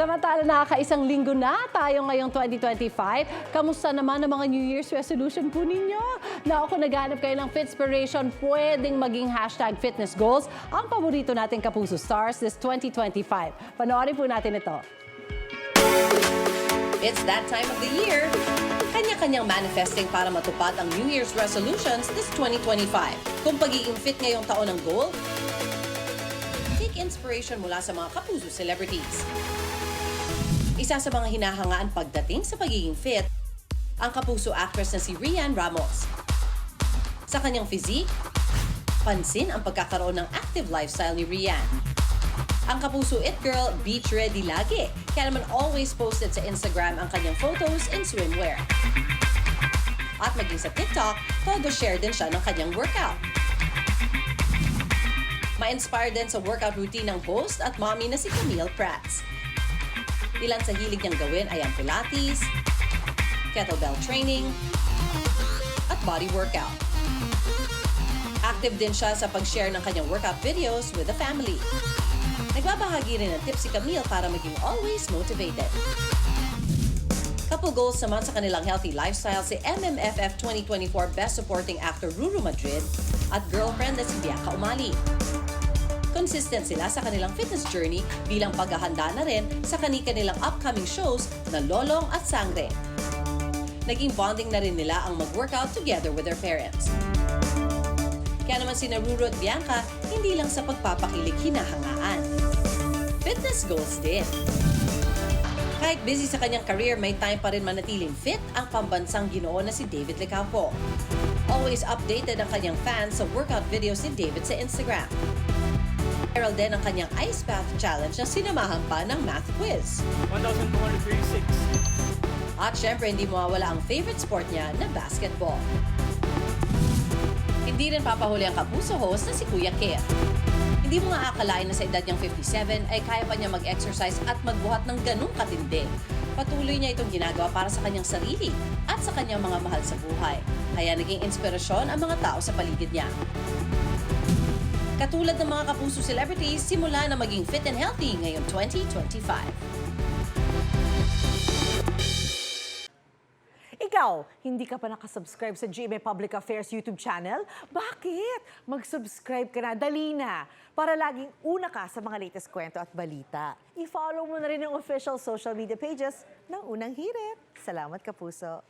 Samantala, nakakaisang linggo na tayo ngayong 2025. Kamusta naman ang mga New Year's resolution po ninyo? Na ako naghanap kayo ng Fitspiration, pwedeng maging #fitness goals ang paborito nating Kapuso Stars this 2025. Panoorin po natin ito. It's that time of the year. Kanya-kanyang manifesting para matupad ang New Year's resolutions this 2025. Kung pagiging fit ngayong taon ang goal, take inspiration mula sa mga Kapuso celebrities. Isa sa mga hinahangaan pagdating sa pagiging fit, ang Kapuso actress na si Rian Ramos. Sa kanyang physique, pansin ang pagkakaroon ng active lifestyle ni Rian. Ang Kapuso It Girl, beach ready lagi. Kaya naman always posted sa Instagram ang kanyang photos in swimwear. At maging sa TikTok, todo share din siya ng kanyang workout. Ma-inspire din sa workout routine ng host at mommy na si Camille Prats. Ilan sa hilig niyang gawin ay ang Pilates, kettlebell training, at body workout. Active din siya sa pag-share ng kanyang workout videos with the family. Nagbabahagi rin ng tips si Camille para maging always motivated. Couple goals naman sa kanilang healthy lifestyle si MMFF 2024 Best Supporting Actor Ruru Madrid at girlfriend na si Bianca Umali. Consistent sila sa kanilang fitness journey bilang paghahanda na rin sa kanilang upcoming shows na Lolong at Sangre. Naging bonding na rin nila ang mag-workout together with their parents. Kaya naman sina Ruru at Bianca, hindi lang sa pagpapakilig hinahangaan. Fitness goals din. Kahit busy sa kanyang career, may time pa rin manatiling fit ang pambansang Ginoo na si David Licauco. Always updated ang kanyang fans sa workout videos ni David sa Instagram. Viral din ang kanyang ice bath challenge na sinamahan pa ng math quiz. 1,236. At syempre, hindi mawawala ang favorite sport niya na basketball. Hindi rin papahuli ang Kapuso host na si Kuya Kir. Hindi mo nga akalain na sa edad niyang 57 ay kaya pa niya mag-exercise at magbuhat ng ganung katindi. Patuloy niya itong ginagawa para sa kanyang sarili at sa kanyang mga mahal sa buhay. Kaya naging inspirasyon ang mga tao sa paligid niya. Katulad ng mga Kapuso celebrities, simula na maging fit and healthy ngayong 2025. Ikaw, hindi ka pa nakasubscribe sa GMA Public Affairs YouTube channel? Bakit? Mag-subscribe ka na, dali na, para laging una ka sa mga latest kwento at balita. I-follow mo na rin ang official social media pages ng Unang Hirit. Salamat, Kapuso.